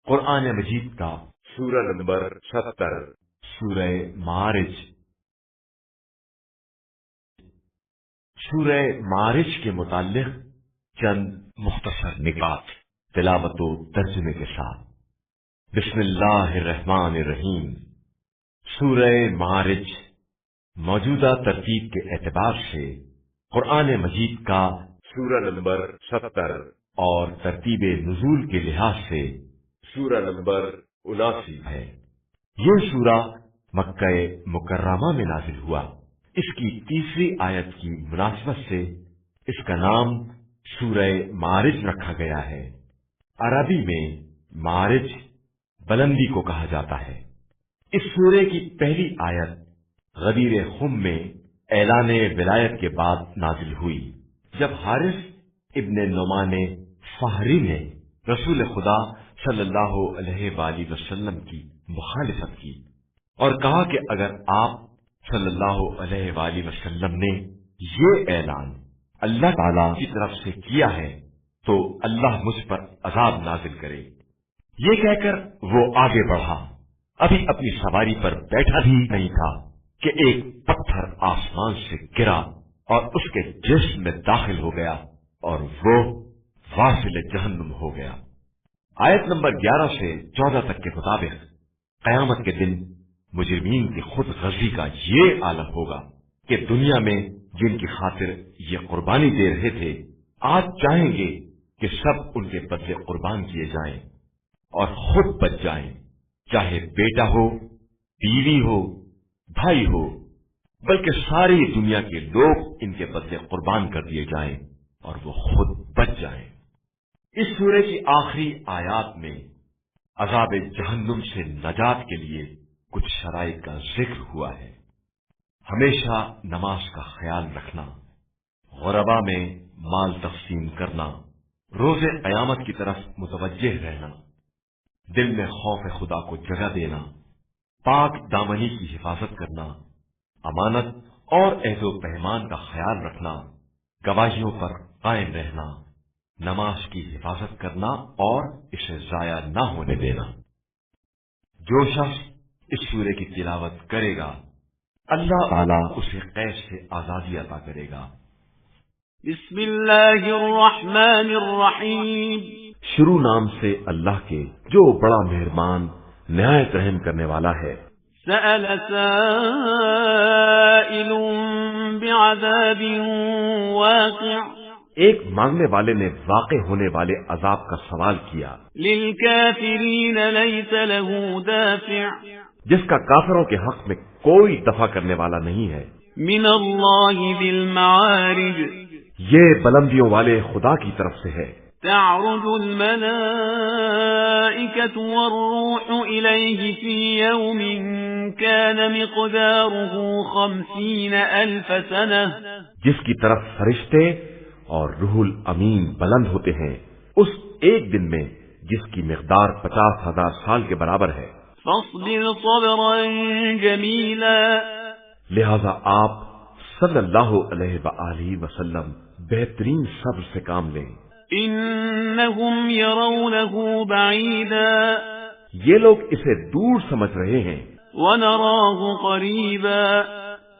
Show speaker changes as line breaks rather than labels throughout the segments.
قرآن مجید کا
سورہ نمبر 70
سورہ معارج۔ سورہ معارج کے متعلق چند مختصر نکات تلاوت و ترجمے کے ساتھ۔ بسم اللہ الرحمن الرحیم۔ سورہ معارج موجودہ ترتیب کے اعتبار سے قرآن مجید کا
سورہ نمبر 70
اور ترتیب نزول کے لحاظ سے
سورہ نمبر 79
ہے۔ یہ سورہ مکہ مکرمہ میں نازل ہوا۔ اس کی تیسری آیت کی مناسبت سے اس کا نام سورہ معارج رکھا گیا ہے۔ عربی میں معارج بلندی کو کہا جاتا ہے۔ اس سورے کی پہلی آیت غدیر خم میں اعلان ولایت کے بعد نازل ہوئی، جب حارث ابن نعمان فہری نے رسول خدا صلی اللہ علیہ وآلہ وسلم کی مخالفت کی اور کہا کہ اگر آپ صلی اللہ علیہ وآلہ وسلم نے یہ اعلان اللہ تعالی کی طرف سے کیا ہے تو اللہ مجھ پر عذاب نازل کرے۔ یہ کہہ کر وہ آگے بڑھا، ابھی اپنی سواری پر بیٹھا بھی نہیں تھا کہ ایک پتھر آسمان سے گرا اور اس کے جسم میں داخل ہو گیا اور وہ واصل جہنم ہو گیا۔ آیت نمبر 11 سے 14 تک کے مطابق قیامت کے دن مجرمین کی خود غرضی کا یہ عالم ہوگا کہ دنیا میں جن کی خاطر یہ قربانی دے رہے تھے آج چاہیں گے کہ سب ان کے بدلے قربان کیے جائیں اور خود بچ جائیں، چاہے بیٹا ہو، بیوی ہو، بھائی ہو، بلکہ ساری دنیا کے لوگ ان کے بدلے قربان کر دیے جائیں اور وہ خود بچ جائیں۔ اس سورے کی آخری آیات میں عذاب جہنم سے نجات کے لیے کچھ شرائط کا ذکر ہوا ہے۔ ہمیشہ نماز کا خیال رکھنا، غربا میں مال تقسیم کرنا، روز قیامت کی طرف متوجہ رہنا، دل میں خوف خدا کو جگہ دینا، پاک دامنی کی حفاظت کرنا، امانت اور عہد و پیمان کا خیال رکھنا، گواہیوں پر قائم رہنا، نماز کی حفاظت کرنا اور اسے ضائع نہ ہونے دینا۔ جو شخص اس سورے کی تلاوت کرے گا اللہ تعالیٰ اسے قید سے آزادی عطا کرے گا۔
بسم اللہ الرحمن الرحیم۔
شروع نام سے اللہ کے جو بڑا مہربان نہایت رحم کرنے والا ہے۔
سأل سائل بعذاب واقع۔
ایک مانگنے والے نے واقع ہونے والے عذاب کا سوال کیا،
للکافرین لیس له دافع۔
جس کا کافروں کے حق میں کوئی دفع کرنے والا نہیں ہے۔
من اللہ ذی المعارج۔
یہ بلندیوں والے خدا کی طرف سے ہے۔
تعرج الملائکة والروح الیہ فی یوم کان مقدارہ 50,000 سنہ۔
جس کی طرف فرشتے اور روح الامین بلند ہوتے ہیں اس ایک دن میں جس کی مقدار 50,000 سال کے برابر ہے۔
فاصبر صبرا جمیلا۔
لہذا آپ صلی اللہ علیہ وآلہ وسلم بہترین صبر سے کام لیں۔
انہم یرونہ بعیدا۔
یہ لوگ اسے دور سمجھ رہے ہیں
ونراہ قریبا۔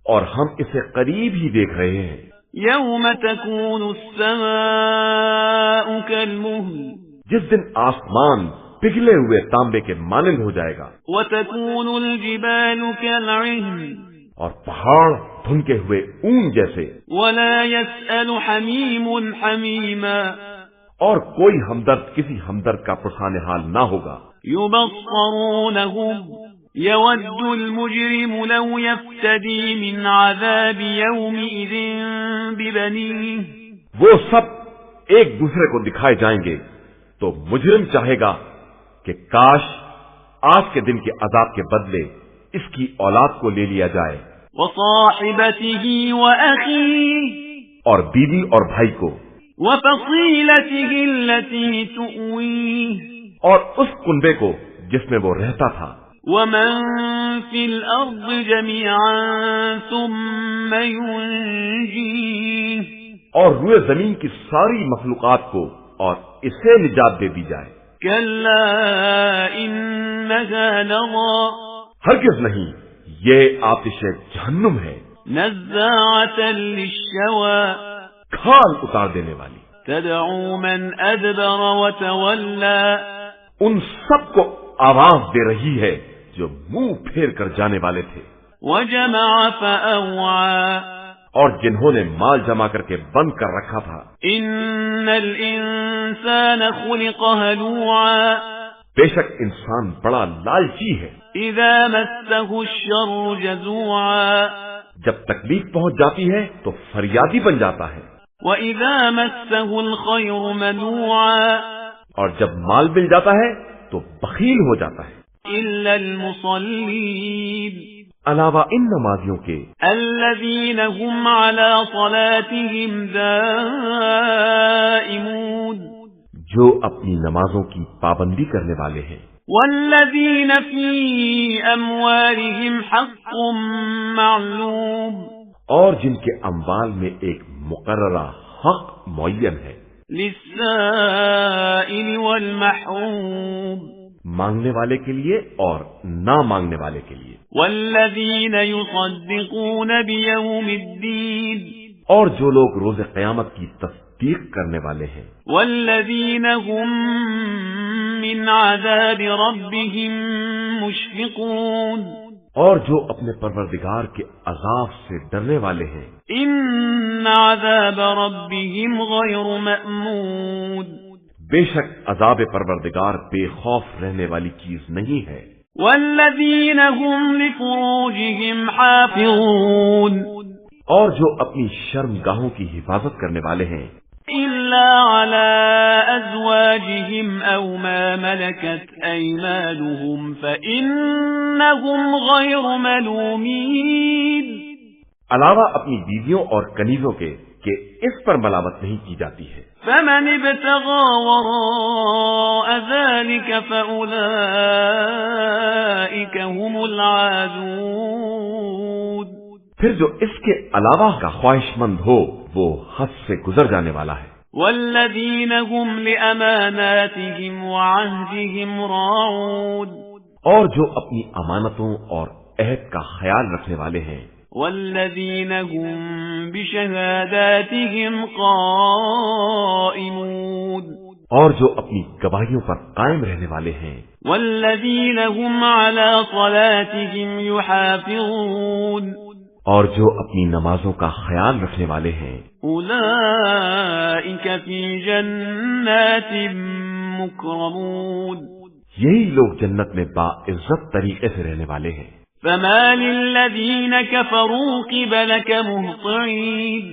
اور ہم اسے قریب ہی دیکھ رہے ہیں۔
یوم تکون السماء کالمہل۔
جس دن آسمان پگھلے ہوئے تانبے کے مانند ہو جائے گا،
وتکون الجبال کالعہن۔
اور پہاڑ دھنکے ہوئے اون جیسے۔
ولا يسأل حمیم حمیما۔
اور کوئی ہمدرد کسی ہمدرد کا پرسان حال نہ ہوگا۔
یبصرونہم یود المجرم لو یفتدی من عذاب یومئذ ببنیہ۔
وہ سب ایک دوسرے کو دکھائے جائیں گے تو مجرم چاہے گا کہ کاش آج کے دن کے عذاب کے بدلے اس کی اولاد کو لے لیا جائے،
وصاحبتہ وأخیہ،
اور بیوی اور بھائی کو،
وفصیلتہ التي تؤویہ،
اور اس کنبے کو جس میں وہ رہتا تھا،
ومن فی الارض جميعا ثم ينجیہ،
اور روئے زمین کی ساری مخلوقات کو اور اسے نجات دے دی جائے۔
كلا إنها لظى
ہرگز نہیں، یہ آتش جہنم ہے،
نزاعة للشوى
کھال اتار دینے والی،
تدعو من أدبر وتولى
ان سب کو آواز دے رہی ہے جو منہ پھیر کر جانے والے تھے،
وجمع فأوعى
اور جنہوں نے مال جمع کر کے بند کر رکھا تھا۔
إن الإنسان خلق هلوعا
بے شک انسان بڑا لالچی ہے،
إذا مسه الشر جزوعا
جب تکلیف پہنچ جاتی ہے تو فریادی بن جاتا ہے،
وإذا مسه الخير منوعا
اور جب مال مل جاتا ہے تو بخیل ہو جاتا ہے،
إلا المصلين
علاوہ ان نمازیوں کے
الذين هم على صلاتهم دائمون
جو اپنی نمازوں کی پابندی کرنے والے ہیں،
والذين في أموالهم حق معلوم
اور جن کے اموال میں ایک مقررہ حق معین ہے،
للسائل والمحروم
مانگنے والے کے لیے اور نہ مانگنے والے کے لیے،
والذين يصدقون بيوم الدين
اور جو لوگ روز قیامت کی تصدیق کرنے والے ہیں،
والذين هم من عذاب ربهم مشفقون
اور جو اپنے پروردگار کے عذاب سے ڈرنے والے ہیں،
إن عذاب ربهم غير مأمون
بے شک عذاب پروردگار بے خوف رہنے والی چیز نہیں ہے،
والذين هم لفروجهم حافظون
اور جو اپنی شرمگاہوں کی حفاظت کرنے والے ہیں،
إلا على أزواجهم أو ما ملكت أيمانهم فإنهم غير ملومين
علاوہ اپنی بیویوں اور کنیزوں کے کہ اس پر ملامت نہیں کی جاتی ہے،
فمن ابتغى وراء ذلك فأولئك هم العادون
پھر جو اس کے علاوہ کا خواہش مند ہو وہ حد سے گزر جانے والا ہے،
والذين هم لأماناتهم وعهدهم راعون
اور جو اپنی امانتوں اور عہد کا خیال رکھنے والے ہیں،
والذين هم بشهاداتهم قائمون
اور جو اپنی گواہیوں پر قائم رہنے والے ہیں،
والذين هم على صلاتهم يحافظون
اور جو اپنی نمازوں کا خیال رکھنے والے ہیں،
أولئك في جنات مكرمون
یہی لوگ جنت میں باعزت طریقے سے رہنے والے ہیں۔
فما للذين كفروا قبلك مهطعين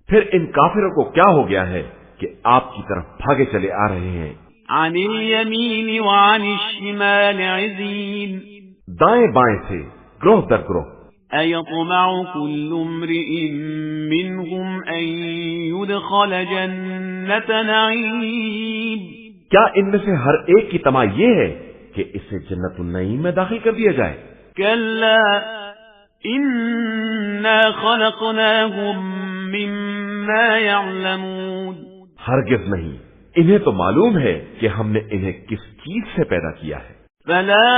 پھر ان کافروں کو کیا ہو گیا ہے کہ آپ کی طرف بھاگے چلے آ رہے ہیں،
عن اليمين وعن الشمال عزين
دائیں بائیں سے گروہ در گروہ۔
أيطمع كل امرئ منهم أن يدخل جنة نعيم
کیا ان میں سے ہر ایک کی تمنا یہ ہے کہ اسے جنت النعیم میں داخل کر دیا جائے؟
كلا إنا خلقناهم مما يعلمون
ہرگز نہیں، انہیں تو معلوم ہے کہ ہم نے انہیں کس چیز سے پیدا کیا ہے۔
فلا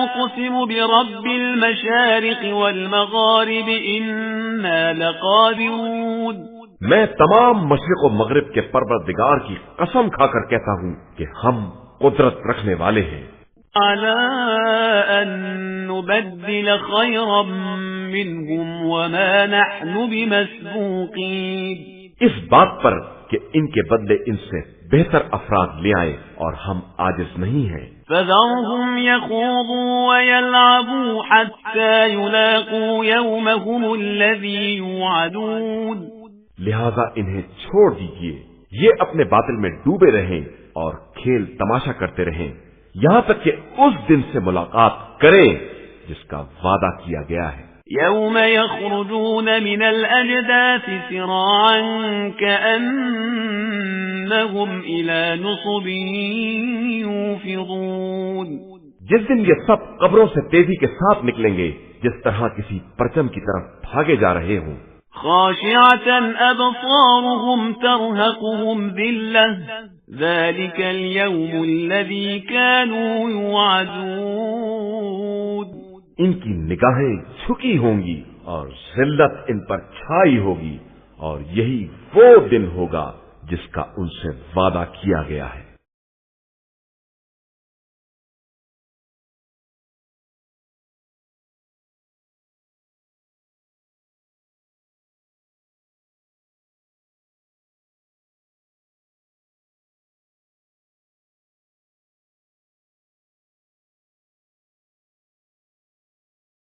أقسم برب المشارق والمغارب إنا لقادرون
میں تمام مشرق و مغرب کے پروردگار کی قسم کھا کر کہتا ہوں کہ ہم قدرت رکھنے والے ہیں،
على أن نبدل خيرا منهم وما نحن بمسبوقين
اس بات پر کہ ان کے بدلے ان سے بہتر افراد لے آئے اور ہم عاجز نہیں ہیں۔
فذرهم يخوضوا ويلعبوا حتى يلاقوا يومهم الذي يوعدون
لہذا انہیں چھوڑ دیجئے، یہ اپنے باطل میں ڈوبے رہیں اور کھیل تماشا کرتے رہیں یہاں تک کہ اس دن سے ملاقات کریں جس کا وعدہ کیا گیا ہے۔
يوم يخرجون من الأجداث سراعا كأنهم إلى نصب يوفضون
جس دن یہ سب قبروں سے تیزی کے ساتھ نکلیں گے جس طرح کسی پرچم کی طرف بھاگے جا رہے ہوں۔
خاشعة أبصارهم ترهقهم ذلة ذلك اليوم الذي كانوا يوعدون.
ان کی نگاہیں جھکی ہوں گی اور ذلت ان پر چھائی ہوگی، اور یہی وہ دن ہوگا جس کا ان سے وعدہ کیا گیا ہے.